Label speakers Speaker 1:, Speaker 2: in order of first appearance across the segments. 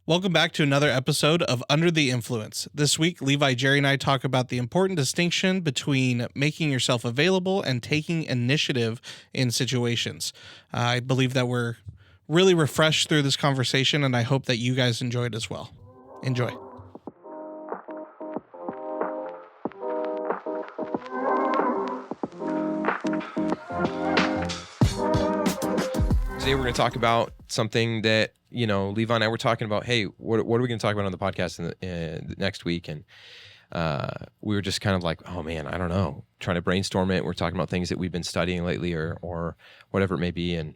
Speaker 1: Welcome back to another episode of Under the Influence. This week, Levi, Jerry, and I talk about the important distinction between making yourself available and taking initiative in situations. I believe that we're really refreshed through this conversation, and I hope that you guys enjoyed as well. Enjoy.
Speaker 2: Today we're going to talk about something that, Levi and I were talking about, hey, what are we going to talk about on the podcast in the next week? And we were just kind of like, oh man, I don't know, trying to brainstorm it. We're talking about things that we've been studying lately or whatever it may be. And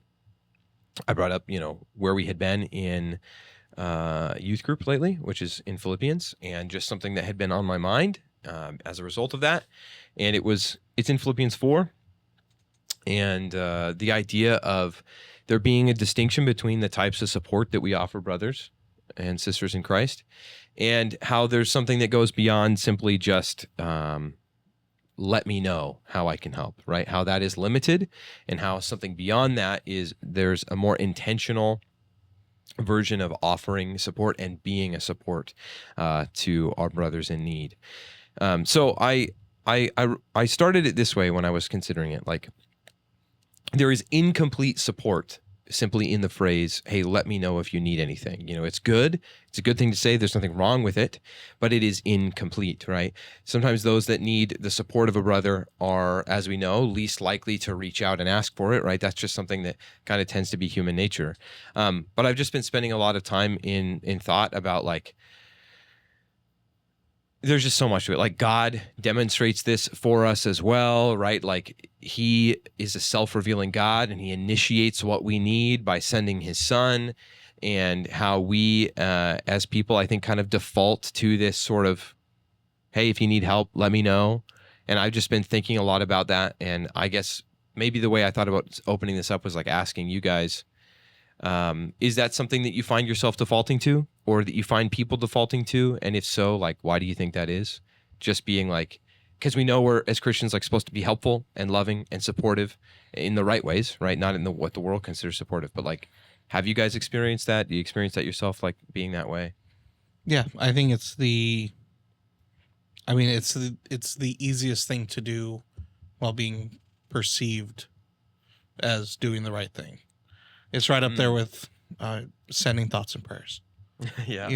Speaker 2: I brought up, where we had been in youth group lately, which is in Philippians, and just something that had been on my mind as a result of that. And it's in Philippians 4. And the idea of there being a distinction between the types of support that we offer brothers and sisters in Christ, and how there's something that goes beyond simply just let me know how I can help, right? How that is limited, and how something beyond that is there's a more intentional version of offering support and being a support to our brothers in need. So I started it this way when I was considering it, like, there is incomplete support simply in the phrase, hey, let me know if you need anything. It's good. It's a good thing to say. There's nothing wrong with it, but it is incomplete, right? Sometimes those that need the support of a brother are, as we know, least likely to reach out and ask for it, right? That's just something that kind of tends to be human nature. But I've just been spending a lot of time in thought about, like, there's just so much to it. Like, God demonstrates this for us as well, right? Like, he is a self-revealing God, and he initiates what we need by sending his son, and how we, as people, I think, kind of default to this sort of, hey, if you need help, let me know. And I've just been thinking a lot about that. And I guess maybe the way I thought about opening this up was like asking you guys, is that something that you find yourself defaulting to, or that you find people defaulting to? And if so, like, why do you think that is? Just being like, because we know we're, as Christians, like, supposed to be helpful and loving and supportive in the right ways, right? Not in what the world considers supportive, but, like, have you guys experienced that? Do you experience that yourself, like, being that way?
Speaker 1: Yeah, I think it's the easiest thing to do while being perceived as doing the right thing. It's right up there with sending thoughts and prayers.
Speaker 2: Yeah.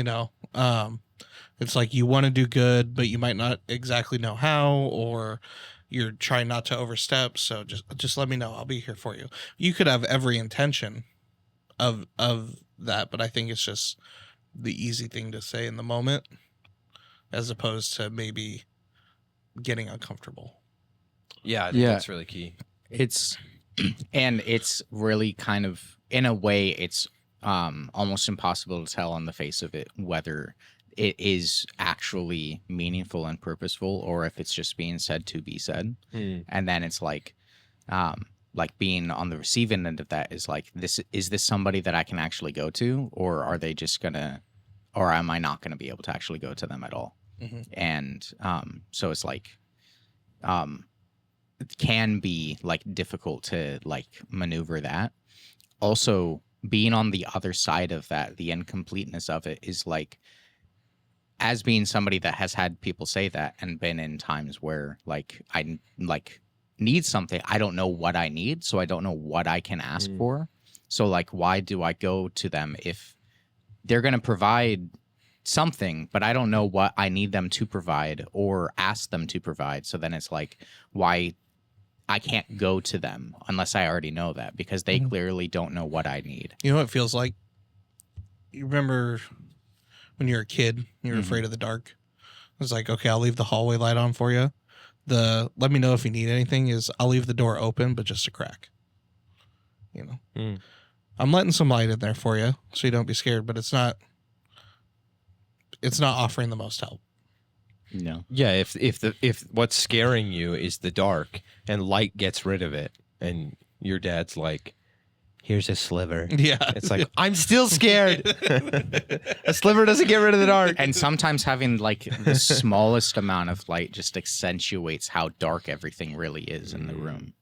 Speaker 1: It's like you want to do good, but you might not exactly know how, or you're trying not to overstep. So just let me know. I'll be here for you. You could have every intention of that, but I think it's just the easy thing to say in the moment, as opposed to maybe getting uncomfortable.
Speaker 2: Yeah, I think that's really key.
Speaker 3: It's really kind of, in a way, it's almost impossible to tell on the face of it whether it is actually meaningful and purposeful, or if it's just being said to be said. And then it's like being on the receiving end of that is like, is this somebody that I can actually go to, or are they just or am I not gonna be able to actually go to them at all? Mm-hmm. And so it's like, it can be like difficult to like maneuver that. Also, being on the other side of that, the incompleteness of it is like, as being somebody that has had people say that and been in times where like I like need something, I don't know what I need, so I don't know what I can ask for. So like, why do I go to them if they're going to provide something, but I don't know what I need them to provide or ask them to provide? So then it's like, why I can't go to them unless I already know that, because they clearly don't know what I need.
Speaker 1: You know what it feels like? You remember when you were a kid, you were afraid of the dark? It was like, okay, I'll leave the hallway light on for you. The let me know if you need anything is I'll leave the door open, but just a crack. I'm letting some light in there for you so you don't be scared, but it's not offering the most help.
Speaker 3: No.
Speaker 2: Yeah, if what's scaring you is the dark and light gets rid of it, and your dad's like, here's a sliver.
Speaker 1: Yeah.
Speaker 2: It's like, I'm still scared. A sliver doesn't get rid of the dark.
Speaker 3: And sometimes having like the smallest amount of light just accentuates how dark everything really is in the room.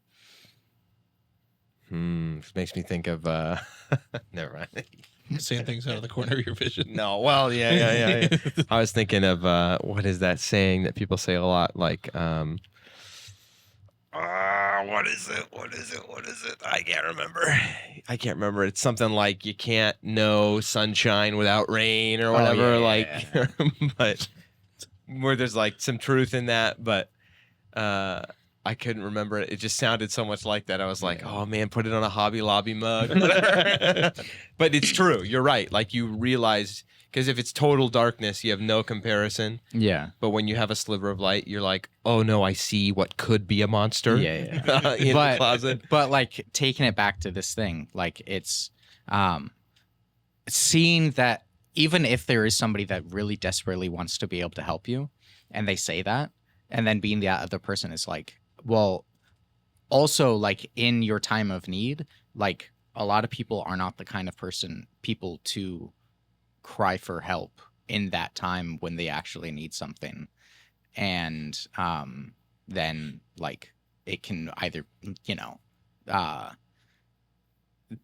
Speaker 2: Makes me think of never mind.
Speaker 1: Seeing things out of the corner of your vision.
Speaker 2: No, well, yeah. I was thinking of what is that saying that people say a lot? Like, what is it? I can't remember. It's something like you can't know sunshine without rain or whatever. But where there's like some truth in that, but I couldn't remember it. It just sounded so much like that. I was like, oh man, put it on a Hobby Lobby mug. But it's true. You're right. Like you realize, because if it's total darkness, you have no comparison.
Speaker 3: Yeah.
Speaker 2: But when you have a sliver of light, you're like, oh no, I see what could be a monster.
Speaker 3: Yeah.
Speaker 2: In the closet.
Speaker 3: But like taking it back to this thing, like it's seeing that even if there is somebody that really desperately wants to be able to help you, and they say that, and then being the other person is like, well, also like in your time of need, like a lot of people are not the kind of people to cry for help in that time when they actually need something. And then like it can either,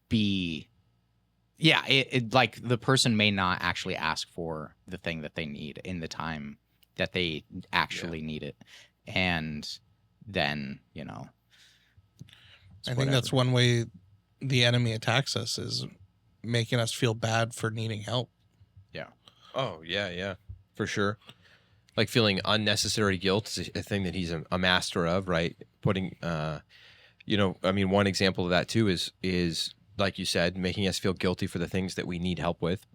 Speaker 3: be, it like the person may not actually ask for the thing that they need in the time that they actually need it. And then,
Speaker 1: I think that's one way the enemy attacks us, is making us feel bad for needing help.
Speaker 3: Yeah.
Speaker 2: Oh, yeah, for sure. Like feeling unnecessary guilt is a thing that he's a master of, right? Putting, one example of that too is like you said, making us feel guilty for the things that we need help with.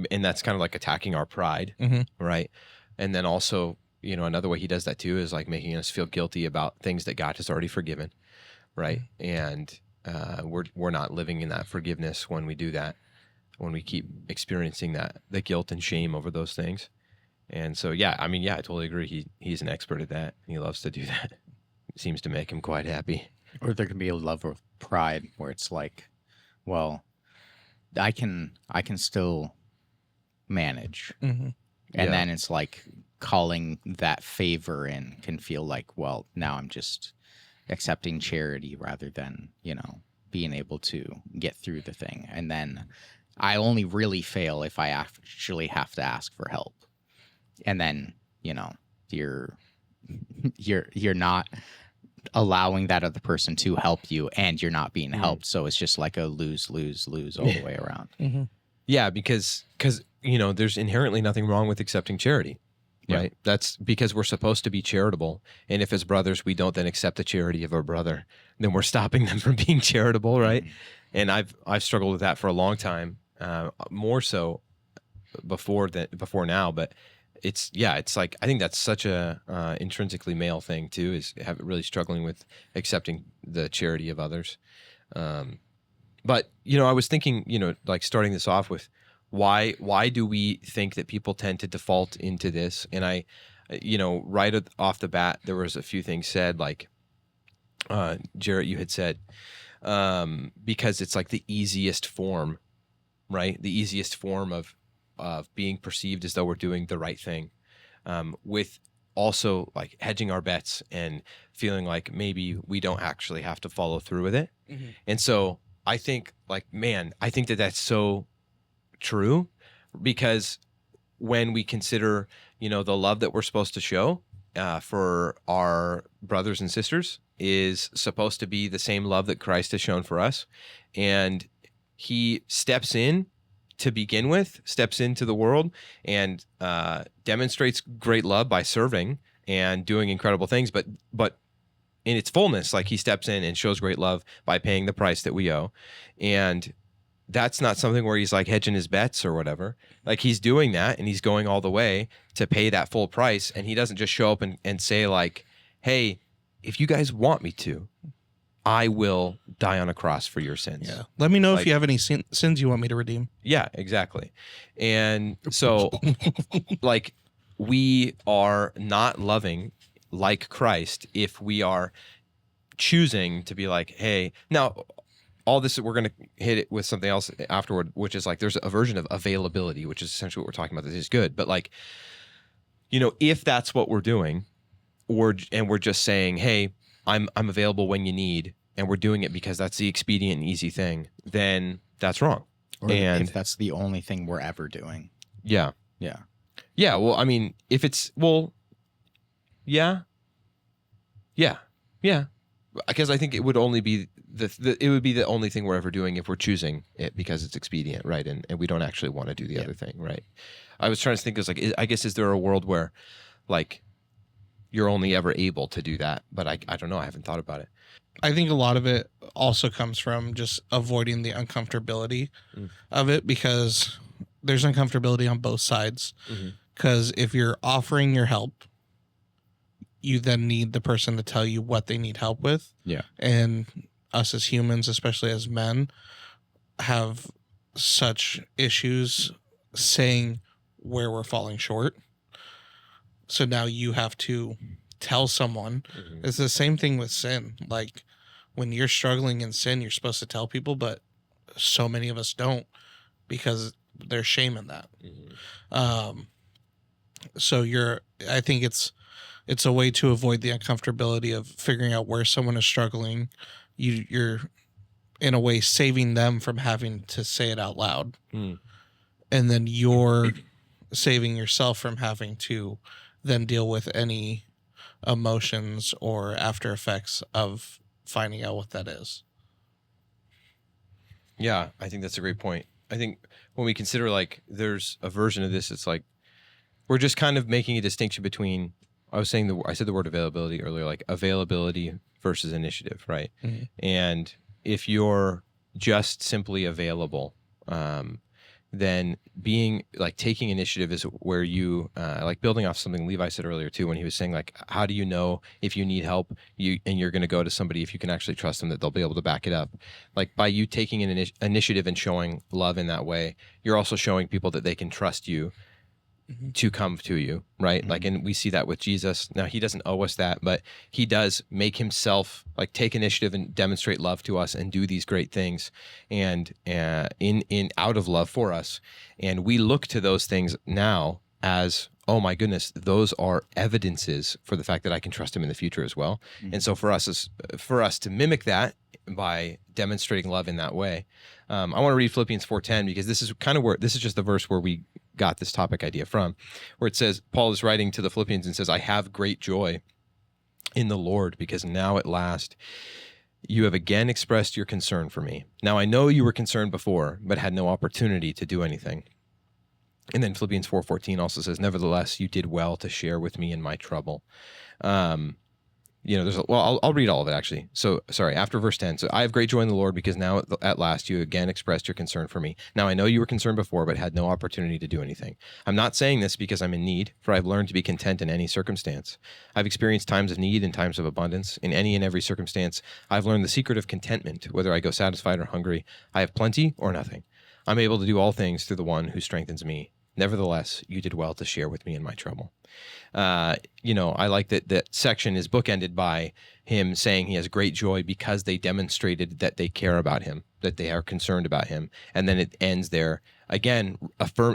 Speaker 2: And that's kind of like attacking our pride, right? And then also, another way he does that too is like making us feel guilty about things that God has already forgiven, right? And we're not living in that forgiveness when we do that, when we keep experiencing the guilt and shame over those things. And so, I totally agree. He's an expert at that. He loves to do that. It seems to make him quite happy.
Speaker 3: Or there can be a love of pride where it's like, well, I can still manage.
Speaker 1: Mm-hmm.
Speaker 3: And then it's like calling that favor in can feel like, well, now I'm just accepting charity rather than, being able to get through the thing. And then I only really fail if I actually have to ask for help. And then, you're not allowing that other person to help you, and you're not being helped. So it's just like a lose, lose, lose all the way around.
Speaker 1: Mm-hmm.
Speaker 2: Yeah, because there's inherently nothing wrong with accepting charity, right? That's because we're supposed to be charitable. And if as brothers we don't then accept the charity of our brother, then we're stopping them from being charitable, right? And I've struggled with that for a long time, more so before now. But it's like I think that's such a intrinsically male thing too, is really struggling with accepting the charity of others. But I was thinking, like starting this off with why do we think that people tend to default into this? And I, right off the bat, there was a few things said, like Jarrett, you had said, because it's like the easiest form, right? The easiest form of being perceived as though we're doing the right thing, with also like hedging our bets and feeling like maybe we don't actually have to follow through with it. Mm-hmm. And so I think I think that that's so true, because when we consider, the love that we're supposed to show for our brothers and sisters is supposed to be the same love that Christ has shown for us. And he steps in to begin with, steps into the world and demonstrates great love by serving and doing incredible things. But in its fullness, like he steps in and shows great love by paying the price that we owe. And that's not something where he's like hedging his bets or whatever. Like he's doing that and he's going all the way to pay that full price. And he doesn't just show up and say like, hey, if you guys want me to, I will die on a cross for your sins.
Speaker 1: Yeah. Let me know if you have any sins you want me to redeem.
Speaker 2: Yeah, exactly. And so like we are not loving like Christ if we are choosing to be like, hey, now all this, we're going to hit it with something else afterward, which is like there's a version of availability, which is essentially what we're talking about. This is good. But like, if that's what we're doing, we're just saying, hey, I'm available when you need, and we're doing it because that's the expedient and easy thing, then that's wrong.
Speaker 3: Or
Speaker 2: And
Speaker 3: if that's the only thing we're ever doing.
Speaker 2: yeah.
Speaker 3: Yeah.
Speaker 2: Yeah. Well, I mean, if it's, yeah. Yeah. Yeah. Because I think it would only be it would be the only thing we're ever doing if we're choosing it because it's expedient, right? And we don't actually want to do the other thing, right? I was trying to think, I guess, is there a world where like you're only ever able to do that? But I don't know. I haven't thought about it.
Speaker 1: I think a lot of it also comes from just avoiding the uncomfortability of it, because there's uncomfortability on both sides. Because if you're offering your help, you then need the person to tell you what they need help with.
Speaker 3: Yeah.
Speaker 1: And us as humans, especially as men, have such issues saying where we're falling short. So now you have to tell someone. It's the same thing with sin. Like when you're struggling in sin, you're supposed to tell people, but so many of us don't because there's shame in that. So I think it's a way to avoid the uncomfortability of figuring out where someone is struggling. You're in a way saving them from having to say it out loud. And then you're saving yourself from having to then deal with any emotions or after effects of finding out what that is.
Speaker 2: Yeah, I think that's a great point. I think when we consider like there's a version of this, it's like we're just kind of making a distinction between, I said the word availability earlier, like availability versus initiative, right? And if you're just simply available, then being like taking initiative is where you like building off something Levi said earlier too, when he was saying like, how do you know if you need help and you're going to go to somebody if you can actually trust them that they'll be able to back it up? Like by you taking an initiative and showing love in that way, you're also showing people that they can trust you to come to you, right? Like, and we see that with Jesus. Now he doesn't owe us that, but he does make himself like take initiative and demonstrate love to us and do these great things and in out of love for us. And we look to those things now as, oh my goodness, those are evidences for the fact that I can trust him in the future as well. And so for us to mimic that by demonstrating love in that way, I want to read Philippians 4:10 because this is just the verse where we got this topic idea from, where it says, Paul is writing to the Philippians and says, I have great joy in the Lord because now at last you have again expressed your concern for me. Now I know you were concerned before, but had no opportunity to do anything. And then Philippians 4:14 also says, nevertheless, you did well to share with me in my trouble. I'll read all of it actually. So sorry, after verse 10. So I have great joy in the Lord because now at last you again expressed your concern for me. Now I know you were concerned before, but had no opportunity to do anything. I'm not saying this because I'm in need, for I've learned to be content in any circumstance. I've experienced times of need and times of abundance. In any and every circumstance, I've learned the secret of contentment, whether I go satisfied or hungry. I have plenty or nothing. I'm able to do all things through the one who strengthens me. Nevertheless, you did well to share with me in my trouble. I like that section is bookended by him saying he has great joy because they demonstrated that they care about him, that they are concerned about him. And then it ends there again,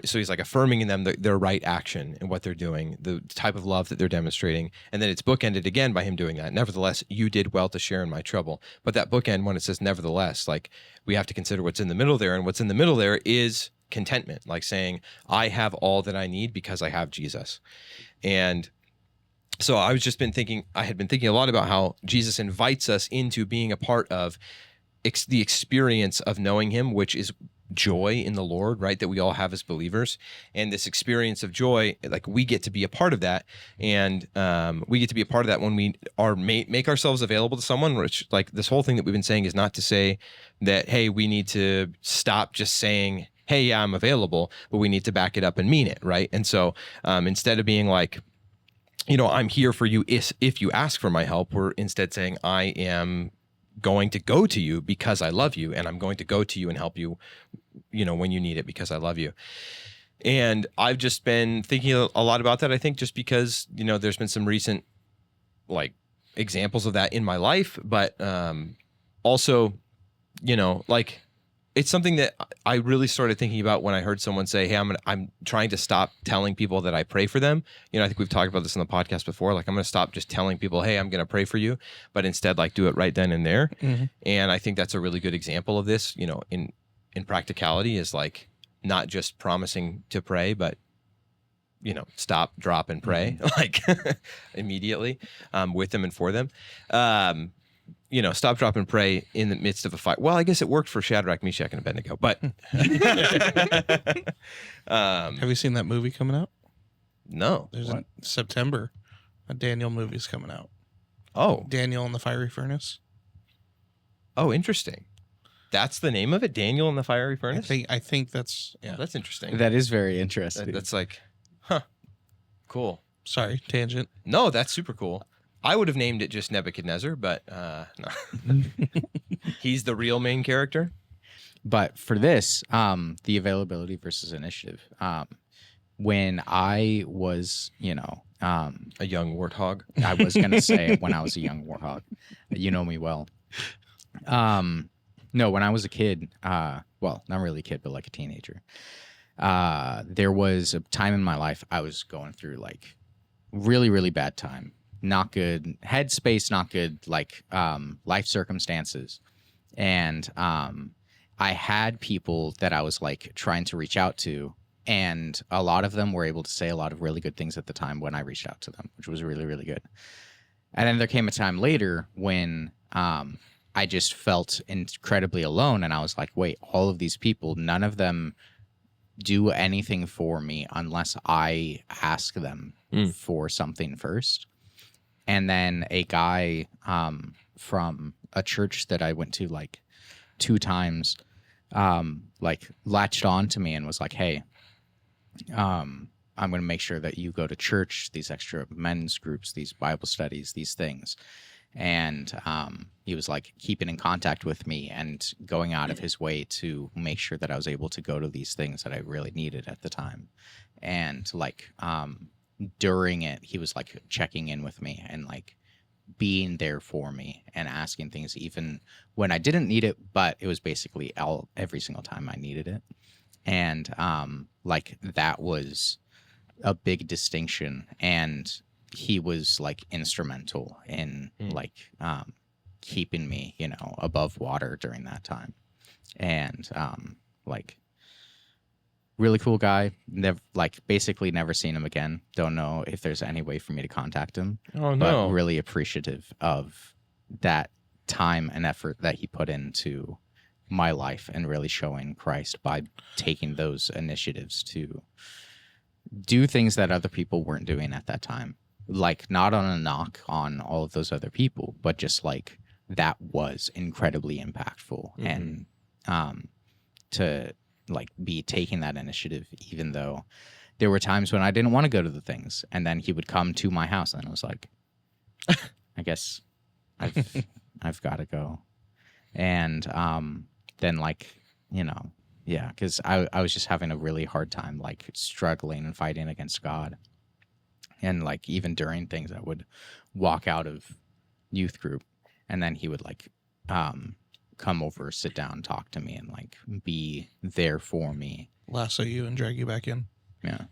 Speaker 2: so he's like affirming in them their right action and what they're doing, the type of love that they're demonstrating. And then it's bookended again by him doing that. Nevertheless, you did well to share in my trouble. But that bookend, when it says nevertheless, like we have to consider what's in the middle there. And what's in the middle there is contentment, like saying, I have all that I need because I have Jesus. And so I had been thinking a lot about how Jesus invites us into being a part of the experience of knowing him, which is joy in the Lord, right? That we all have as believers. And this experience of joy, like we get to be a part of that. And we get to be a part of that when we are make ourselves available to someone, which like this whole thing that we've been saying is not to say that, hey, we need to stop just saying, hey, yeah, I'm available, but we need to back it up and mean it, right? And so instead of being like, I'm here for you if you ask for my help, we're instead saying, I am going to go to you because I love you, and I'm going to go to you and help you, when you need it because I love you. And I've just been thinking a lot about that, I think, just because, there's been some recent, like, examples of that in my life, but also, it's something that I really started thinking about when I heard someone say, hey, I'm trying to stop telling people that I pray for them. I think we've talked about this on the podcast before. Like, I'm going to stop just telling people, hey, I'm going to pray for you, but instead like do it right then and there. And I think that's a really good example of this, in practicality is like not just promising to pray, but stop, drop, and pray like immediately with them and for them. Stop, drop, and pray in the midst of a fight. Well, I guess it worked for Shadrach, Meshach, and Abednego, but
Speaker 1: Have you seen that movie coming out?
Speaker 2: No.
Speaker 1: There's in September, a Daniel movie's coming out.
Speaker 2: Oh.
Speaker 1: Daniel in the Fiery Furnace.
Speaker 2: Oh, interesting. That's the name of it? Daniel in the Fiery Furnace?
Speaker 1: I think that's, yeah.
Speaker 2: That's interesting.
Speaker 3: That is very interesting.
Speaker 2: That's like, huh. Cool.
Speaker 1: Sorry, tangent.
Speaker 2: No, that's super cool. I would have named it just Nebuchadnezzar, but no. He's the real main character.
Speaker 3: But for this, the availability versus initiative, when I was,
Speaker 2: a young warthog.
Speaker 3: I was going to say when I was a young warthog, you know me well. No, when I was a kid, well, not really a kid, but like a teenager, there was a time in my life I was going through like really, really bad time. Not good headspace, not good like life circumstances. And I had people that I was like trying to reach out to, and a lot of them were able to say a lot of really good things at the time when I reached out to them, which was really, really good. And then there came a time later when I just felt incredibly alone, and I was like, wait, all of these people, none of them do anything for me unless I ask them for something first. And then a guy from a church that I went to like 2 times like latched on to me and was like, hey, I'm going to make sure that you go to church, these extra men's groups, these Bible studies, these things. And he was like keeping in contact with me and going out of his way to make sure that I was able to go to these things that I really needed at the time. And like during it, he was like checking in with me and like being there for me and asking things even when I didn't need it, but it was basically every single time I needed it. And like that was a big distinction, and he was like instrumental in like keeping me, above water during that time. And like really cool guy. Never basically never seen him again. Don't know if there's any way for me to contact him.
Speaker 2: Oh no.
Speaker 3: But really appreciative of that time and effort that he put into my life and really showing Christ by taking those initiatives to do things that other people weren't doing at that time. Like not on a knock on all of those other people, but just like that was incredibly impactful. And to like be taking that initiative, even though there were times when I didn't want to go to the things, and then he would come to my house and I was like, I guess I've got to go. And then like, yeah, because I was just having a really hard time like struggling and fighting against God. And like even during things, I would walk out of youth group, and then he would like come over, sit down, talk to me, and like be there for me.
Speaker 1: Lasso you and drag you back in.
Speaker 3: Yeah.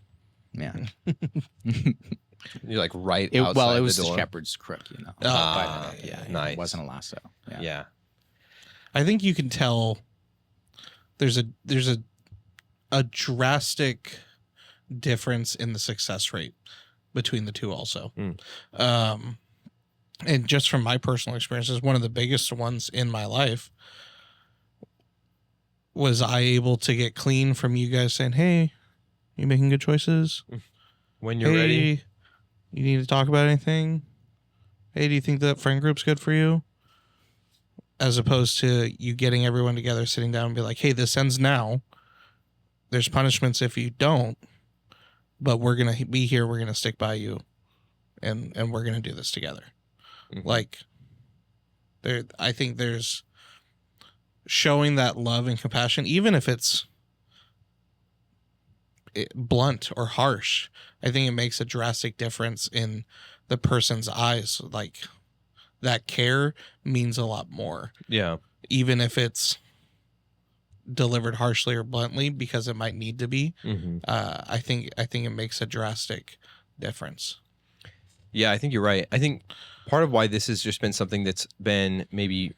Speaker 2: You're like right outside
Speaker 3: well, it was
Speaker 2: the door.
Speaker 3: the shepherd's crook, yeah,
Speaker 2: nice.
Speaker 3: It wasn't a lasso.
Speaker 2: Yeah.
Speaker 1: I think you can tell there's a drastic difference in the success rate between the two also. And just from my personal experiences, one of the biggest ones in my life was I able to get clean from you guys saying, hey, you making good choices?
Speaker 2: When you're ready.
Speaker 1: You need to talk about anything? Hey, do you think that friend group's good for you? As opposed to you getting everyone together, sitting down and be like, hey, this ends now. There's punishments if you don't, but we're going to be here. We're going to stick by you, and we're going to do this together. Like, I think there's showing that love and compassion, even if it's blunt or harsh. I think it makes a drastic difference in the person's eyes. Like, that care means a lot more. Yeah. Even if it's delivered harshly or bluntly, because it might need to be. I think it makes a drastic difference.
Speaker 2: Yeah, I think you're right. I think part of why this has just been something that's been maybe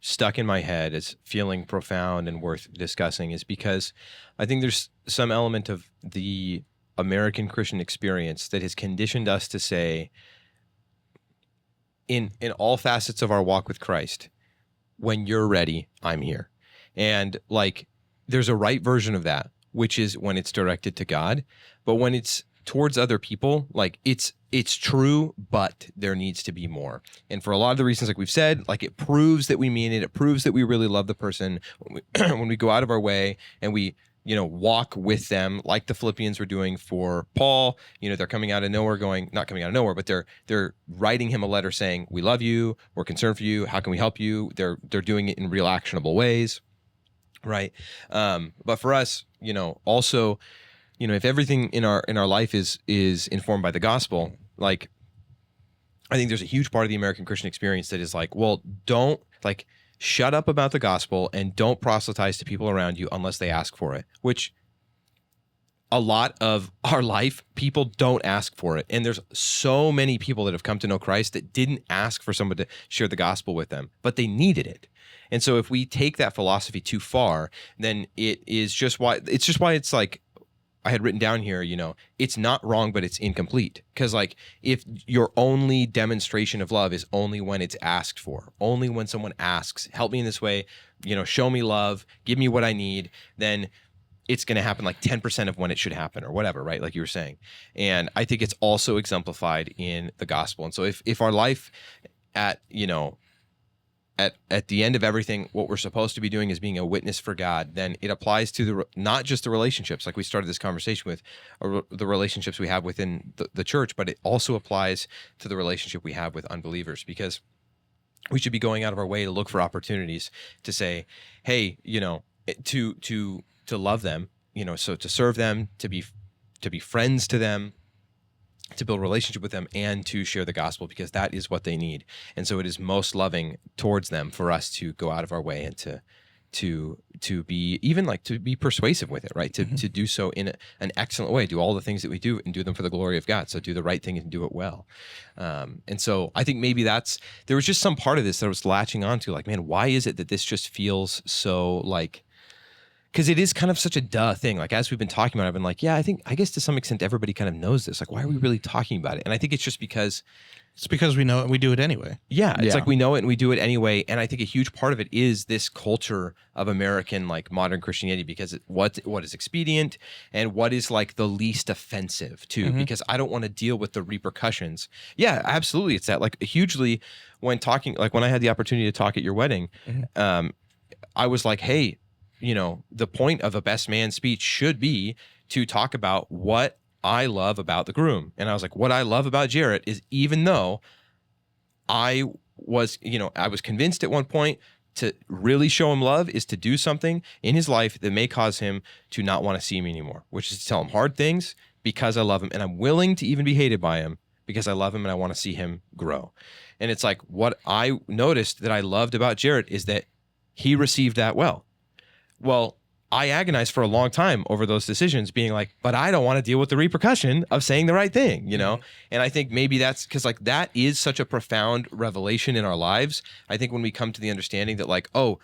Speaker 2: stuck in my head as feeling profound and worth discussing is because I think there's some element of the American Christian experience that has conditioned us to say, in all facets of our walk with Christ, when you're ready, I'm here. And like, there's a right version of that, which is when it's directed to God, but when it's towards other people, like it's true, but there needs to be more. And for a lot of the reasons, like we've said, like it proves that we mean it. It proves that we really love the person when we, when we go out of our way and we, walk with them, like the Philippians were doing for Paul. They're coming out of nowhere, not coming out of nowhere, but they're writing him a letter saying, "We love you. We're concerned for you. How can we help you?" They're doing it in real actionable ways, right? But for us, also, if everything in our life is informed by the gospel, like I think there's a huge part of the American Christian experience that is like, well, don't like shut up about the gospel and don't proselytize to people around you unless they ask for it, which a lot of our life, people don't ask for it. And there's so many people that have come to know Christ that didn't ask for someone to share the gospel with them, but they needed it. And so if we take that philosophy too far, then it's just why it's like, I had written down here, it's not wrong, but it's incomplete. Because like if your only demonstration of love is only when it's asked for, only when someone asks, help me in this way, show me love, give me what I need, then it's going to happen like 10% of when it should happen or whatever, right? Like you were saying. And I think it's also exemplified in the gospel. And so if our life at the end of everything, what we're supposed to be doing is being a witness for God, then it applies to not just the relationships, like we started this conversation with, or the relationships we have within the church, but it also applies to the relationship we have with unbelievers, because we should be going out of our way to look for opportunities to say, hey, to love them, so to serve them, to be friends to them, to build a relationship with them, and to share the gospel, because that is what they need. And so it is most loving towards them for us to go out of our way and to be even like to be persuasive with it, right? To do so in an excellent way, do all the things that we do and do them for the glory of God. So do the right thing and do it well. And so I think maybe there was just some part of this that I was latching onto, like, man, why is it that this just feels so like, because it is kind of such a duh thing. Like, as we've been talking about it, I've been like, yeah, I guess to some extent everybody kind of knows this. Like, why are we really talking about it? And I think it's just because
Speaker 1: we know it and we do it anyway.
Speaker 2: Yeah, it's like we know it and we do it anyway. And I think a huge part of it is this culture of American, like, modern Christianity, because what is expedient and what is like the least offensive too, because I don't want to deal with the repercussions. Yeah, absolutely. It's that, like, hugely when talking, like when I had the opportunity to talk at your wedding, I was like, hey, the point of a best man speech should be to talk about what I love about the groom. And I was like, what I love about Jarrett is, even though I was convinced at one point to really show him love is to do something in his life that may cause him to not want to see me anymore, which is to tell him hard things because I love him. And I'm willing to even be hated by him because I love him and I want to see him grow. And it's like, what I noticed that I loved about Jarrett is that he received that well. Well, I agonized for a long time over those decisions, being like, but I don't want to deal with the repercussion of saying the right thing, And I think maybe that's because, like, that is such a profound revelation in our lives. I think when we come to the understanding that, like, oh,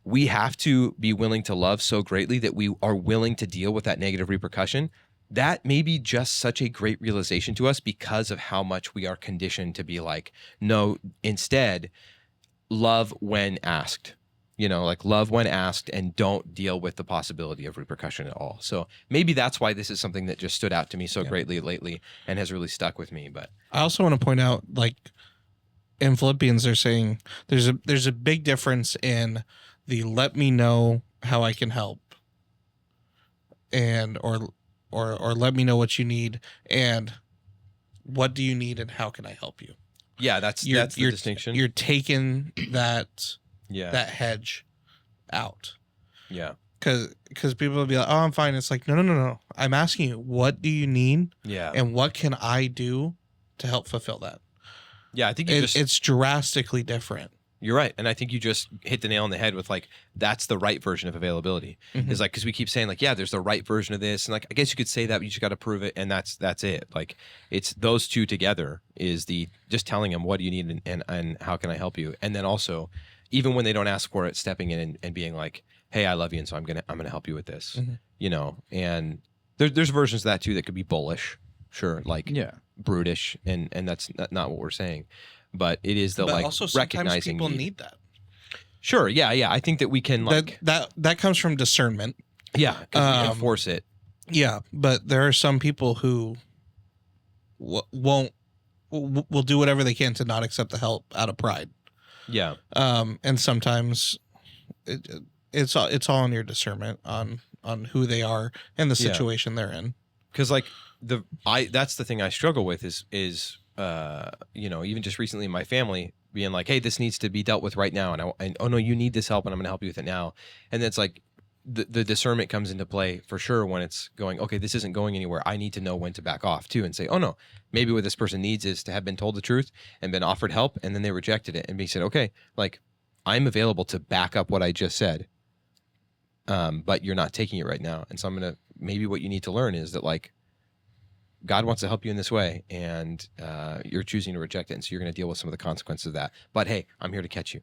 Speaker 2: we have to be willing to love so greatly that we are willing to deal with that negative repercussion, that may be just such a great realization to us because of how much we are conditioned to be like, no, instead, love when asked. Like, love when asked and don't deal with the possibility of repercussion at all. So maybe that's why this is something that just stood out to me so greatly lately and has really stuck with me. But
Speaker 1: I also want to point out, like, in Philippians, they're saying there's a big difference in the let me know how I can help and or let me know what you need and what do you need and how can I help you.
Speaker 2: Yeah, that's the distinction.
Speaker 1: You're taking that hedge out.
Speaker 2: Yeah.
Speaker 1: Because people will be like, oh, I'm fine. It's like, no. I'm asking you, what do you need?
Speaker 2: Yeah.
Speaker 1: And what can I do to help fulfill that?
Speaker 2: Yeah, I think
Speaker 1: it's drastically different.
Speaker 2: You're right. And I think you just hit the nail on the head with, like, that's the right version of availability. Is like, because we keep saying, like, yeah, there's the right version of this. And, like, I guess you could say that, but you just got to prove it. And that's it. Like, it's those two together is the just telling them what do you need and how can I help you? And then also even when they don't ask for it, stepping in and being like, hey, I love you, and so I'm gonna help you with this, you know. And there's versions of that too that could be bullish, sure, like brutish, and that's not what we're saying, but it is the
Speaker 1: but
Speaker 2: like
Speaker 1: also sometimes
Speaker 2: recognizing
Speaker 1: people need that.
Speaker 2: Sure, yeah. I think that we can like
Speaker 1: that comes from discernment.
Speaker 2: Yeah, because we enforce it.
Speaker 1: Yeah, but there are some people who will do whatever they can to not accept the help out of pride.
Speaker 2: Yeah.
Speaker 1: And sometimes it's all in your discernment on who they are and the situation they're in.
Speaker 2: Because like that's the thing I struggle with is you know, even just recently in my family being like, hey, this needs to be dealt with right now, and oh no, you need this help, and I'm going to help you with it now, and it's like the discernment comes into play for sure when it's going, okay, this isn't going anywhere. I need to know when to back off too and say, oh no, maybe what this person needs is to have been told the truth and been offered help, and then they rejected it, and be said, okay, like I'm available to back up what I just said, but you're not taking it right now, and so I'm gonna, maybe what you need to learn is that like God wants to help you in this way, and you're choosing to reject it, and so you're going to deal with some of the consequences of that. But hey, I'm here to catch you.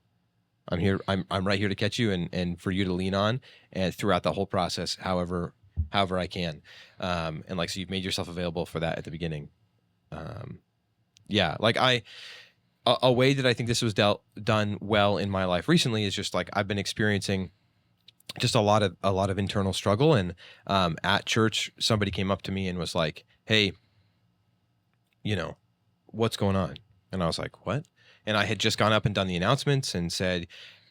Speaker 2: I'm right here to catch you, and for you to lean on, and throughout the whole process, however I can. And like, so you've made yourself available for that at the beginning. Yeah, like a way that I think this was done well in my life recently is just like I've been experiencing just a lot of internal struggle, and at church somebody came up to me and was like, hey, you know, what's going on? And I was like, what? And I had just gone up and done the announcements and said,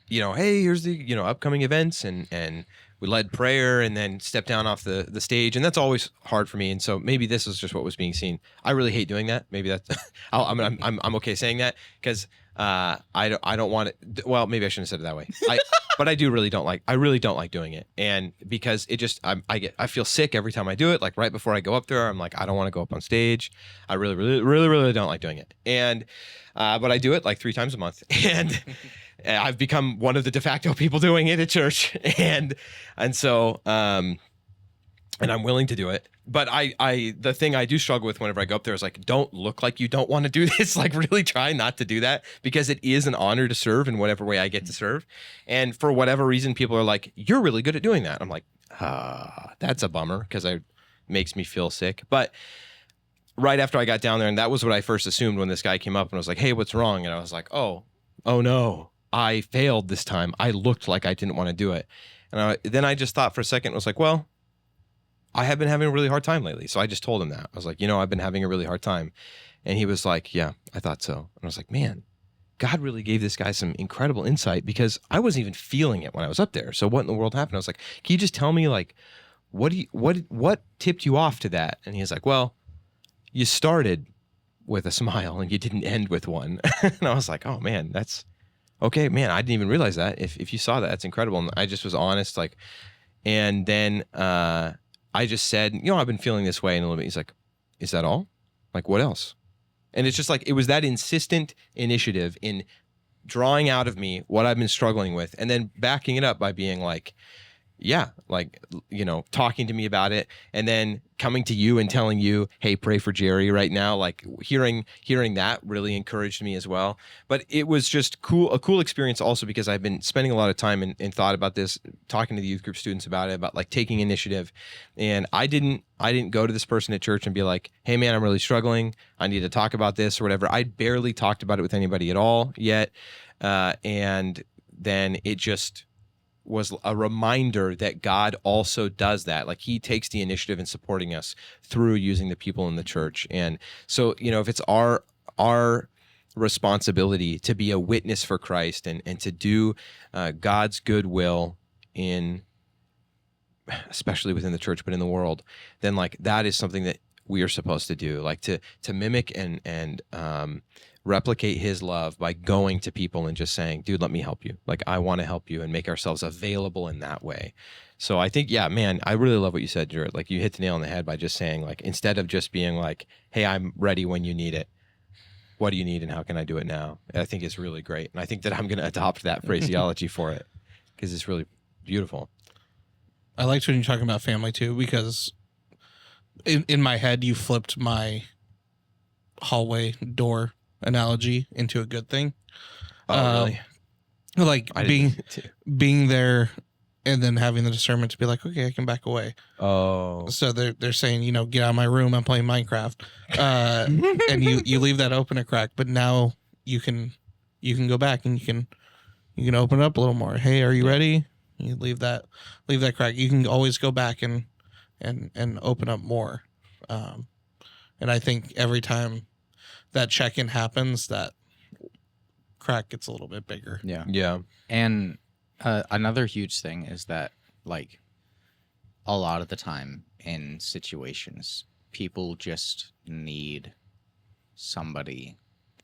Speaker 2: you know, hey, here's the, you know, upcoming events, and we led prayer and then stepped down off the stage, and that's always hard for me. And so maybe this is just what was being seen. I really hate doing that. Maybe that's I'm okay saying that, because I don't want it. Well, maybe I shouldn't have said it that way. But I really don't like doing it, and because it just I feel sick every time I do it. Like right before I go up there, I'm like, I don't want to go up on stage. I really don't like doing it, and but I do it like 3 times a month, and I've become one of the de facto people doing it at church, and so and I'm willing to do it. But the thing I do struggle with whenever I go up there is like, don't look like you don't want to do this. Like really try not to do that, because it is an honor to serve in whatever way I get to serve. And for whatever reason, people are like, you're really good at doing that. I'm like, that's a bummer, because it makes me feel sick. But right after I got down there, and that was what I first assumed when this guy came up and was like, hey, what's wrong? And I was like, oh no, I failed this time. I looked like I didn't want to do it. And then I just thought for a second, I was like, well, I have been having a really hard time lately. So I just told him that. I was like, you know, I've been having a really hard time. And he was like, yeah, I thought so. And I was like, man, God really gave this guy some incredible insight, because I wasn't even feeling it when I was up there. So what in the world happened? I was like, can you just tell me, like, what tipped you off to that? And he was like, well, you started with a smile and you didn't end with one. And I was like, oh man, that's okay, man. I didn't even realize that. If you saw that, that's incredible. And I just was honest, like, and then, I just said, you know, I've been feeling this way in a little bit. He's like, is that all? Like, what else? And it's just like, it was that insistent initiative in drawing out of me what I've been struggling with, and then backing it up by being like, yeah, like, you know, talking to me about it, and then coming to you and telling you, hey, pray for Jerry right now. Like hearing that really encouraged me as well. But it was just a cool experience also, because I've been spending a lot of time and thought about this, talking to the youth group students about it, about like taking initiative. And I didn't go to this person at church and be like, hey man, I'm really struggling, I need to talk about this or whatever. I barely talked about it with anybody at all yet. And then it just was a reminder that God also does that. Like he takes the initiative in supporting us through using the people in the church. And so, you know, if it's our responsibility to be a witness for Christ and to do God's good will in, especially within the church, but in the world, then like that is something that we are supposed to do, like to mimic and replicate his love by going to people and just saying, dude, let me help you. Like, I want to help you, and make ourselves available in that way. So I think, yeah, man, I really love what you said, Jared. Like you hit the nail on the head by just saying, like, instead of just being like, hey, I'm ready when you need it, what do you need and how can I do it now? I think it's really great. And I think that I'm going to adopt that phraseology for it, because it's really beautiful.
Speaker 1: I liked when you're talking about family too, because in my head, you flipped my hallway door analogy into a good thing.
Speaker 2: Oh, really?
Speaker 1: Like
Speaker 2: I didn't need to.
Speaker 1: being there and then having the discernment to be like, okay, I can back away.
Speaker 2: Oh.
Speaker 1: So they're saying, you know, get out of my room, I'm playing Minecraft. And you leave that open a crack, but now you can go back and you can open it up a little more. Hey, are you ready? You leave that crack. You can always go back and open up more. And I think every time that check-in happens, that crack gets a little bit bigger.
Speaker 3: Yeah.
Speaker 2: Yeah.
Speaker 3: And another huge thing is that, like, a lot of the time in situations, people just need somebody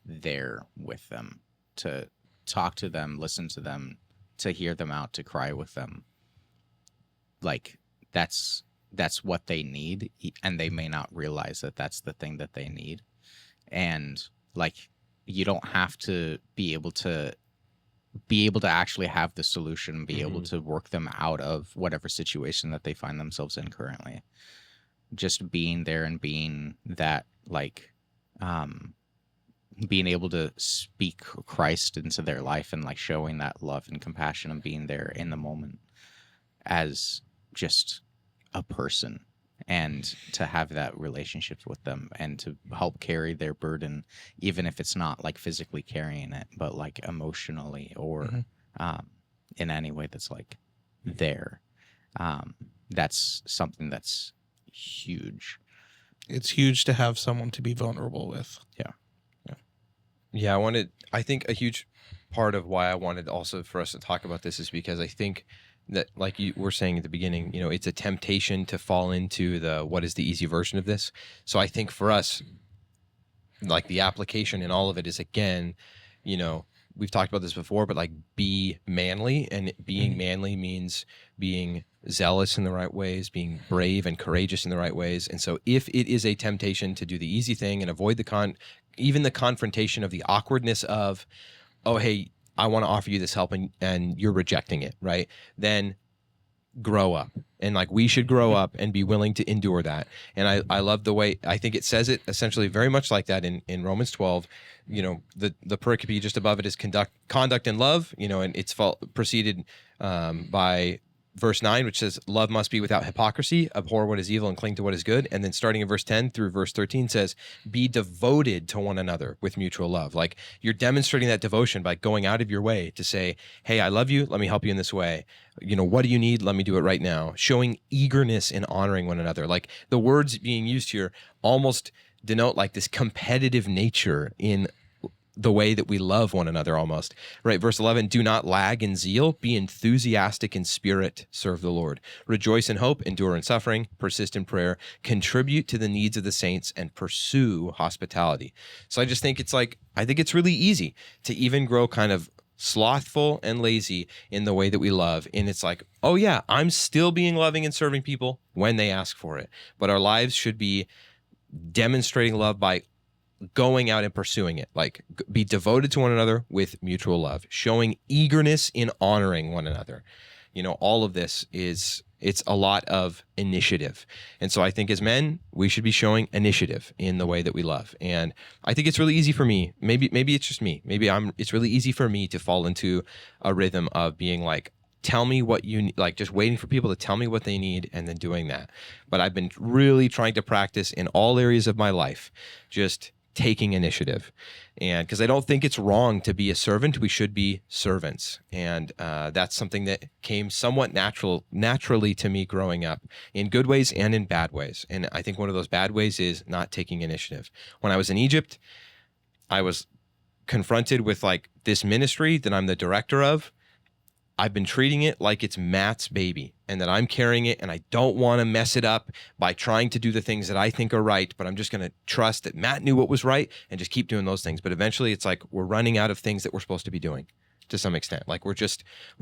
Speaker 3: there with them to talk to them, listen to them, to hear them out, to cry with them. Like, that's what they need, and they may not realize that that's the thing that they need. And, like, you don't have to be able to actually have the solution, be able to work them out of whatever situation that they find themselves in currently. Just being there and being that, like, being able to speak Christ into their life and, like, showing that love and compassion and being there in the moment as just a person, and to have that relationship with them and to help carry their burden, even if it's not like physically carrying it, but like emotionally or in any way that's like there. That's something that's huge.
Speaker 1: It's huge to have someone to be vulnerable with.
Speaker 2: Yeah, I think a huge part of why I wanted also for us to talk about this is because I think that, like you were saying at the beginning, you know, it's a temptation to fall into what is the easy version of this. So I think for us, like, the application in all of it is, again, you know, we've talked about this before, but like, be manly, and being manly means being zealous in the right ways, being brave and courageous in the right ways. And so if it is a temptation to do the easy thing and avoid even the confrontation of the awkwardness of, oh, hey, I want to offer you this help and you're rejecting it, right? Then grow up. And like, we should grow up and be willing to endure that. And I love the way, I think it says it essentially very much like that in Romans 12. You know, the pericope just above it is conduct and love, you know, and it's preceded by verse 9, which says, love must be without hypocrisy, abhor what is evil and cling to what is good. And then starting in verse 10 through verse 13 says, be devoted to one another with mutual love. Like, you're demonstrating that devotion by going out of your way to say, hey, I love you, let me help you in this way. You know, what do you need? Let me do it right now. Showing eagerness in honoring one another. Like, the words being used here almost denote like this competitive nature in the way that we love one another almost, right? Verse 11, do not lag in zeal, be enthusiastic in spirit, serve the Lord. Rejoice in hope, endure in suffering, persist in prayer, contribute to the needs of the saints, and pursue hospitality. So I just think I think it's really easy to even grow kind of slothful and lazy in the way that we love. And it's like, oh yeah, I'm still being loving and serving people when they ask for it. But our lives should be demonstrating love by going out and pursuing it. Like, be devoted to one another with mutual love, showing eagerness in honoring one another. You know, all of this it's a lot of initiative. And so I think as men, we should be showing initiative in the way that we love. And I think it's really easy for me. Maybe it's just me. It's really easy for me to fall into a rhythm of being like, tell me what you need, like just waiting for people to tell me what they need and then doing that. But I've been really trying to practice in all areas of my life, just taking initiative. And because I don't think it's wrong to be a servant, we should be servants. And that's something that came somewhat naturally to me growing up, in good ways and in bad ways. And I think one of those bad ways is not taking initiative. When I was in Egypt, I was confronted with like this ministry that I'm the director of. I've been treating it like it's Matt's baby and that I'm carrying it, and I don't want to mess it up by trying to do the things that I think are right, but I'm just going to trust that Matt knew what was right and just keep doing those things. But eventually it's like we're running out of things that we're supposed to be doing to some extent. Like we're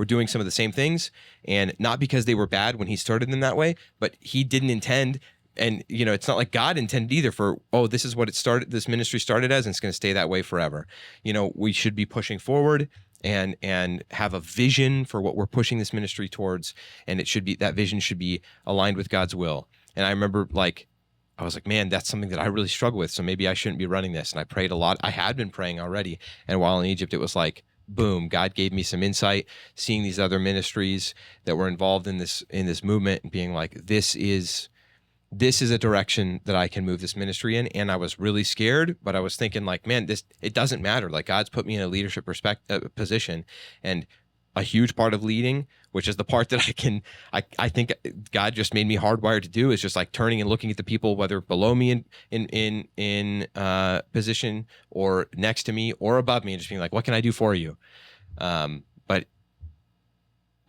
Speaker 2: doing some of the same things, and not because they were bad when he started in that way, but he didn't intend. And, you know, it's not like God intended either for, oh, this is what this ministry started as, and it's going to stay that way forever. You know, we should be pushing forward and have a vision for what we're pushing this ministry towards. And that vision should be aligned with God's will. And I remember I was like, man, that's something that I really struggle with. So maybe I shouldn't be running this. And I prayed a lot. I had been praying already. And while in Egypt, it was like, boom, God gave me some insight, seeing these other ministries that were involved in this movement and being like, this is a direction that I can move this ministry in. And I was really scared, but I was thinking like, man, it doesn't matter. Like God's put me in a leadership position, and a huge part of leading, which is the part that I think God just made me hardwired to do, is just like turning and looking at the people, whether below me in position or next to me or above me, and just being like, what can I do for you? But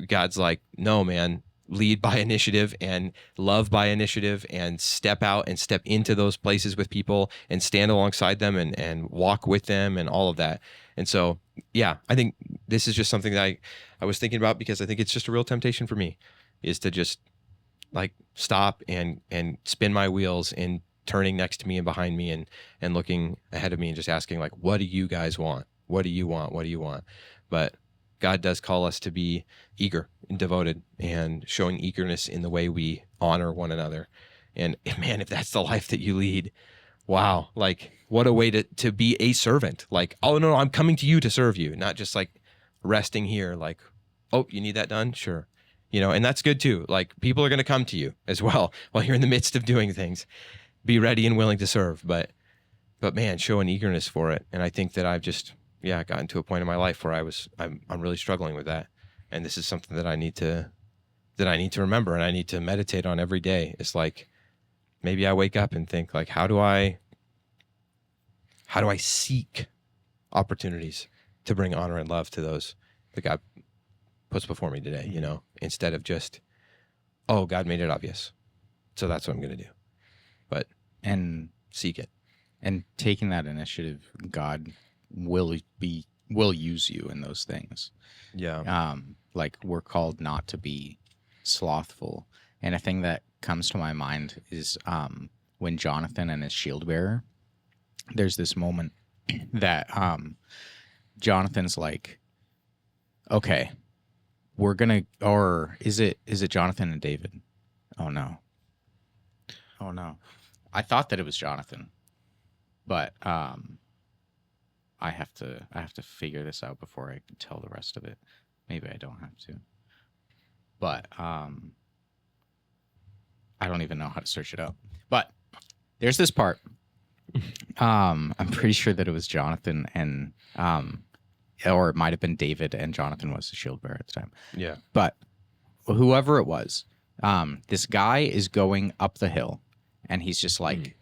Speaker 2: God's like, no, man, lead by initiative and love by initiative, and step out and step into those places with people and stand alongside them and walk with them and all of that. And so, yeah, I think this is just something that I was thinking about, because I think it's just a real temptation for me, is to just like stop and spin my wheels and turning next to me and behind me and looking ahead of me and just asking like, what do you guys want? What do you want? What do you want? But God does call us to be eager and devoted, and showing eagerness in the way we honor one another. And man, if that's the life that you lead, wow, like what a way to be a servant. Like, oh no, I'm coming to you to serve you, not just like resting here. Like, oh, you need that done? Sure. And that's good too. Like people are going to come to you as well while you're in the midst of doing things. Be ready and willing to serve, but man, show an eagerness for it. And I think that I've just, gotten to a point in my life where I'm really struggling with that. And this is something that I need to remember, and I need to meditate on every day. It's like, maybe I wake up and think like, how do I seek opportunities to bring honor and love to those that God puts before me today, instead of just, oh, God made it obvious, so that's what I'm going to do. But seek it.
Speaker 3: And taking that initiative, God will use you in those things.
Speaker 2: Yeah.
Speaker 3: Like we're called not to be slothful. And a thing that comes to my mind is when Jonathan and his shield bearer, there's this moment that Jonathan's like, okay, we're gonna, or is it Jonathan and David? Oh no. I thought that it was Jonathan, but I have to figure this out before I can tell the rest of it. Maybe I don't have to. But I don't even know how to search it up. But there's this part. I'm pretty sure that it was Jonathan and or it might have been David, and Jonathan was the shield bearer at the time.
Speaker 2: Yeah.
Speaker 3: But whoever it was, this guy is going up the hill, and he's just like,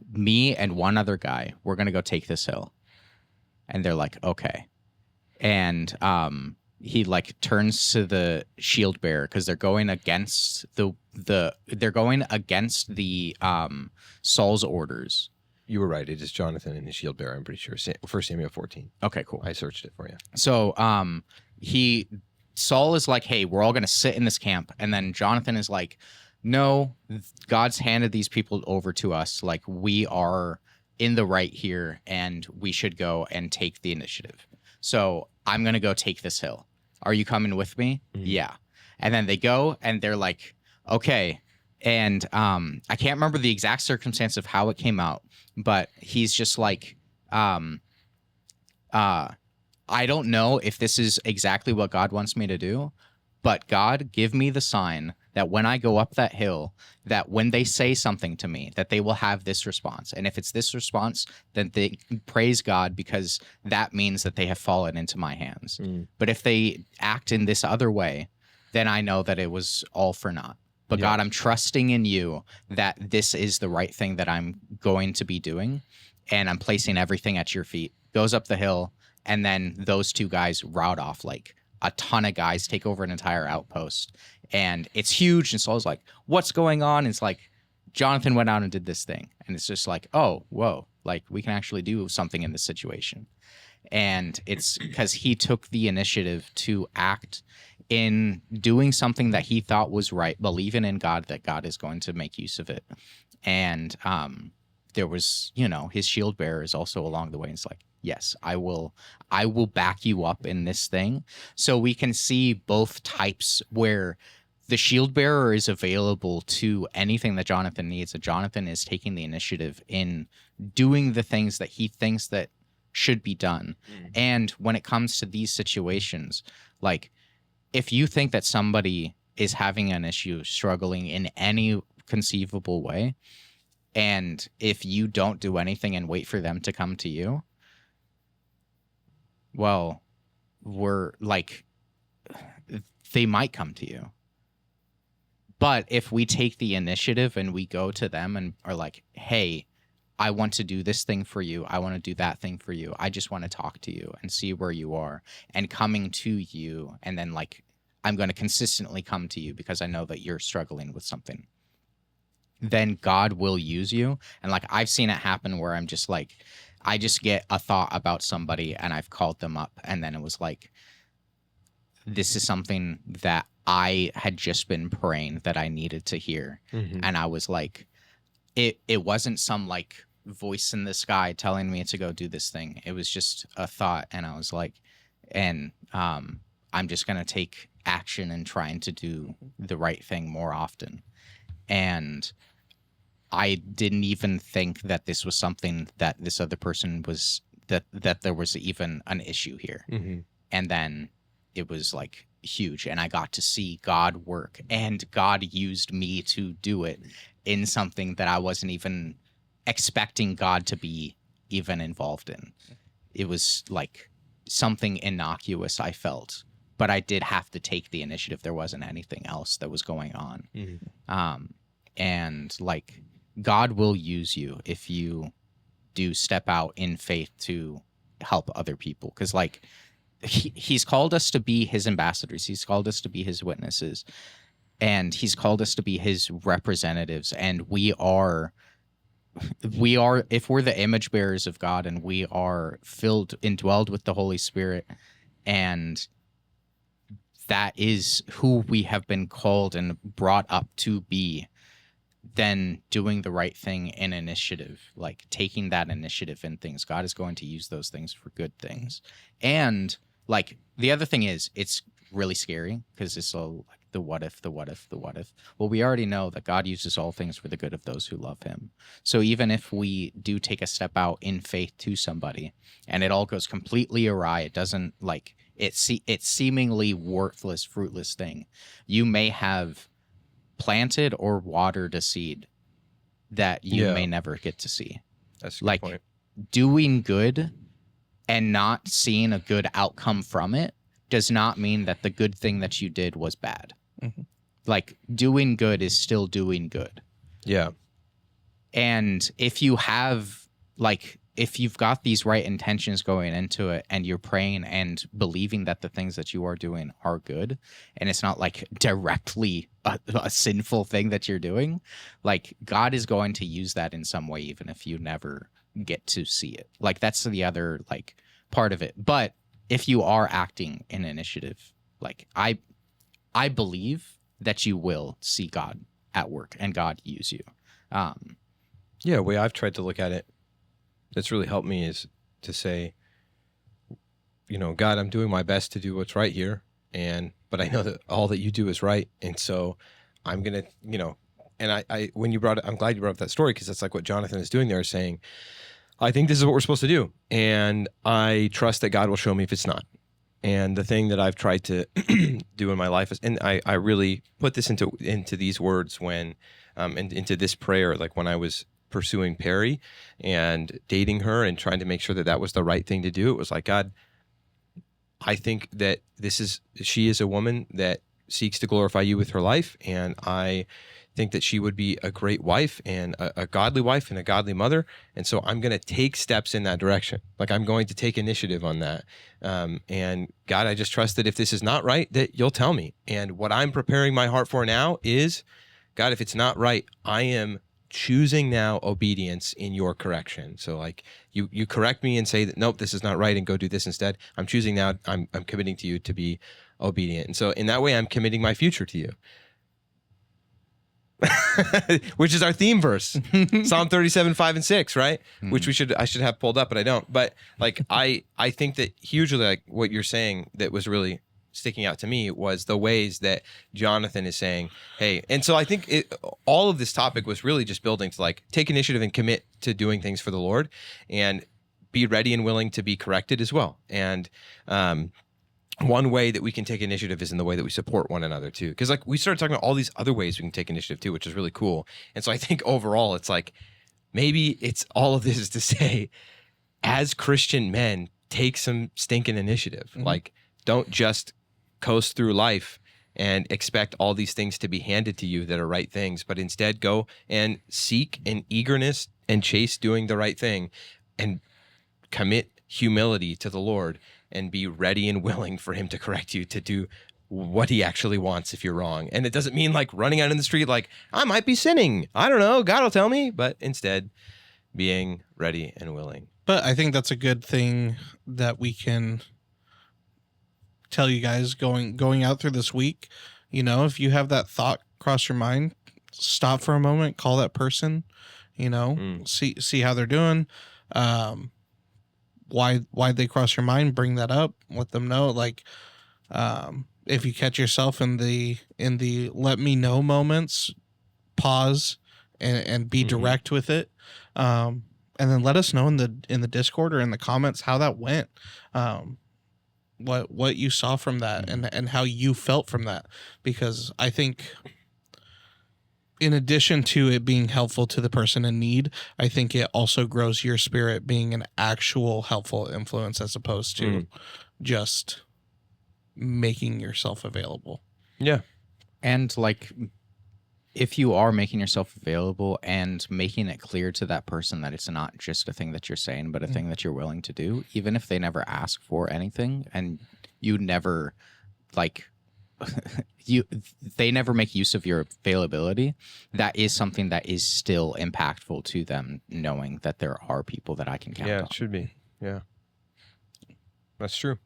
Speaker 3: me and one other guy, we're going to go take this hill. And they're like, okay. And he like turns to the shield bearer, because they're going against the Saul's orders.
Speaker 2: You were right. It is Jonathan and his shield bearer, I'm pretty sure. 1 Samuel 14.
Speaker 3: Okay, cool.
Speaker 2: I searched it for you.
Speaker 3: So Saul is like, hey, we're all going to sit in this camp. And then Jonathan is like, no, God's handed these people over to us. Like, we are in the right here, and we should go and take the initiative. So I'm going to go take this hill. Are you coming with me? Mm-hmm. Yeah. And then they go, and they're like, okay. And I can't remember the exact circumstance of how it came out, but he's just like, I don't know if this is exactly what God wants me to do, but God, give me the sign that when I go up that hill, that when they say something to me, that they will have this response. And if it's this response, then they praise God, because that means that they have fallen into my hands. But if they act in this other way, then I know that it was all for naught. But God, I'm trusting in you that this is the right thing that I'm going to be doing, and I'm placing everything at your feet. Goes up the hill, and then those two guys rout off. Like a ton of guys take over an entire outpost, and it's huge. And Saul's like, what's going on? And it's like, Jonathan went out and did this thing. And it's just like, oh, whoa, like we can actually do something in this situation. And it's because he took the initiative to act in doing something that he thought was right, believing in God, that God is going to make use of it. And there was, his shield bearer is also along the way. And it's like, yes, I will back you up in this thing. So we can see both types, where the shield bearer is available to anything that Jonathan needs. And Jonathan is taking the initiative in doing the things that he thinks that should be done. And when it comes to these situations, like if you think that somebody is having an issue, struggling in any conceivable way, and if you don't do anything and wait for them to come to you, well, we're like, they might come to you. But if we take the initiative and we go to them and are like, hey, I want to do this thing for you. I want to do that thing for you. I just want to talk to you and see where you are, and coming to you. And then like, I'm going to consistently come to you because I know that you're struggling with something. Then God will use you. And like, I've seen it happen where I'm just like, I just get a thought about somebody and I've called them up. And then it was like, this is something that I had just been praying that I needed to hear. And I was like, it wasn't some like voice in the sky telling me to go do this thing. It was just a thought. And I was like, and I'm just going to take action and trying to do the right thing more often. And I didn't even think that this was something that this other person was, that there was even an issue here. And then it was like huge, and I got to see God work, and God used me to do it in something that I wasn't even expecting God to be even involved in. It was like something innocuous, I felt, but I did have to take the initiative. There wasn't anything else that was going on. And like, God will use you if you do step out in faith to help other people. Because like, he's called us to be his ambassadors. He's called us to be his witnesses, and he's called us to be his representatives. And we are, if we're the image bearers of God, and we are indwelled with the Holy Spirit, and that is who we have been called and brought up to be, then doing the right thing in initiative, like taking that initiative in things, God is going to use those things for good things. And like, the other thing is, it's really scary because it's so like the what if. Well, we already know that God uses all things for the good of those who love him. So even if we do take a step out in faith to somebody and it all goes completely awry, it doesn't like, it's seemingly worthless, fruitless thing, you may have planted or watered a seed that you may never get to see.
Speaker 2: That's a good
Speaker 3: like
Speaker 2: point.
Speaker 3: Doing good and not seeing a good outcome from it does not mean that the good thing that you did was bad. Like, doing good is still doing good.
Speaker 2: Yeah.
Speaker 3: And if you have, like, if you've got these right intentions going into it, and you're praying and believing that the things that you are doing are good, and it's not like directly a sinful thing that you're doing, like, God is going to use that in some way, even if you never get to see it. Like, that's the other like part of it. But if you are acting in initiative, like, I believe that you will see God at work and God use you.
Speaker 2: Yeah, the way I've tried to look at it that's really helped me is to say, you know, God, I'm doing my best to do what's right here, but I know that all that you do is right, and so I'm gonna, you know, and I when you brought it, I'm glad you brought up that story, because that's like what Jonathan is doing there, saying, I think this is what we're supposed to do, and I trust that God will show me if it's not. And the thing that I've tried to do in my life is, and I really put this into these words when, and into this prayer, like when I was pursuing Perry and dating her and trying to make sure that that was the right thing to do. It was like, God, I think that she is a woman that seeks to glorify you with her life, and I think that she would be a great wife and a godly wife and a godly mother. And so I'm going to take steps in that direction. Like, I'm going to take initiative on that. And God, I just trust that if this is not right, that you'll tell me. And what I'm preparing my heart for now is, God, if it's not right, I am choosing now obedience in your correction. So like, you correct me and say that, nope, this is not right, and go do this instead. I'm choosing now, I'm committing to you to be obedient. And so in that way, I'm committing my future to you. Which is our theme verse, Psalm 37, 5 and 6, right? Which I should have pulled up, but I don't. But like, I think that hugely, like what you're saying that was really sticking out to me was the ways that Jonathan is saying, hey, and so I think all of this topic was really just building to like take initiative and commit to doing things for the Lord. And be ready and willing to be corrected as well. And one way that we can take initiative is in the way that we support one another too. Because like we started talking about all these other ways we can take initiative too, which is really cool. And so I think overall it's like, maybe it's all of this is to say, as Christian men, take some stinking initiative.
Speaker 1: Mhm.
Speaker 2: Like, don't just coast through life and expect all these things to be handed to you that are right things, but instead go and seek in eagerness and chase doing the right thing and commit humility to the Lord and be ready and willing for him to correct you to do what he actually wants if you're wrong. And it doesn't mean like running out in the street like, I might be sinning. I don't know. God will tell me. But instead, being ready and willing.
Speaker 1: But I think that's a good thing that we can tell you guys going out through this week. You know, if you have that thought cross your mind, stop for a moment, call that person, you know, see how they're doing. Why they cross your mind, bring that up, let them know. Like, if you catch yourself in the let me know moments, pause and be direct with it. And then let us know in the Discord or in the comments how that went. What you saw from that and how you felt from that. Because I think in addition to it being helpful to the person in need, I think it also grows your spirit being an actual helpful influence as opposed to just making yourself available.
Speaker 2: Yeah.
Speaker 3: And like, if you are making yourself available and making it clear to that person that it's not just a thing that you're saying, but a thing that you're willing to do, even if they never ask for anything and you never like they never make use of your availability, that is something that is still impactful to them, knowing that there are people that I can count on.
Speaker 2: Yeah, it should be. Yeah. That's true.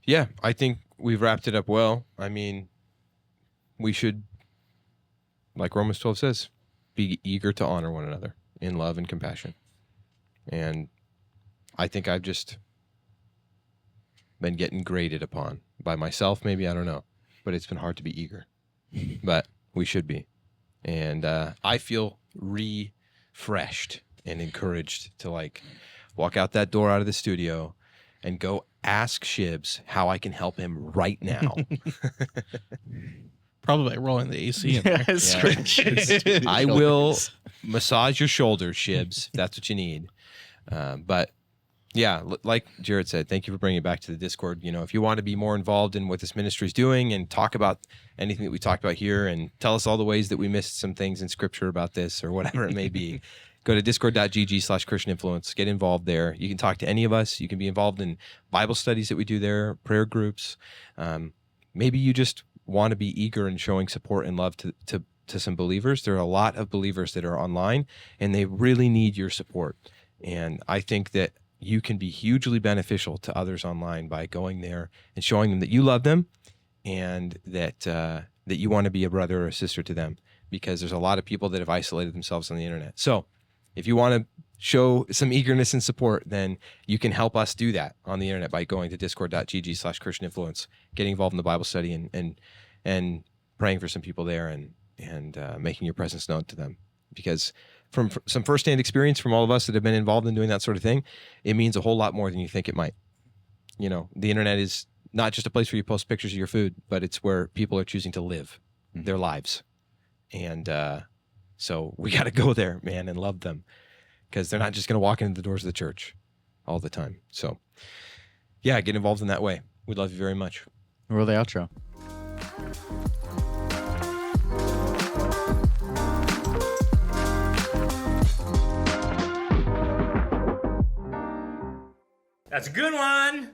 Speaker 2: Yeah, I think we've wrapped it up well. I mean, we should, like Romans 12 says, be eager to honor one another in love and compassion. And I think I've just been getting graded upon by myself, maybe, I don't know. But it's been hard to be eager. But we should be. And I feel refreshed and encouraged to like walk out that door out of the studio and go ask Shibs how I can help him right now.
Speaker 1: Probably by rolling the AC in there.
Speaker 3: Yeah.
Speaker 2: I will massage your shoulders, Shibs, if that's what you need. But yeah, like Jared said, thank you for bringing it back to the Discord. You know, if you want to be more involved in what this ministry is doing and talk about anything that we talked about here and tell us all the ways that we missed some things in scripture about this or whatever it may be, go to discord.gg/Christian Influence. Get involved there. You can talk to any of us. You can be involved in Bible studies that we do there, prayer groups. Maybe you just want to be eager in showing support and love to some believers. There are a lot of believers that are online and they really need your support. And I think that you can be hugely beneficial to others online by going there and showing them that you love them and that you want to be a brother or a sister to them, because there's a lot of people that have isolated themselves on the internet. So if you want to show some eagerness and support, then you can help us do that on the internet by going to discord.gg/Christian Influence, getting involved in the Bible study and praying for some people there and making your presence known to them. Because from some firsthand experience from all of us that have been involved in doing that sort of thing, it means a whole lot more than you think it might. You know, the internet is not just a place where you post pictures of your food, but it's where people are choosing to live their lives. And so we got to go there, man, and love them, because they're not just going to walk into the doors of the church all the time. So yeah, get involved in that way. We love you very much.
Speaker 3: Roll the outro.
Speaker 4: That's a good one.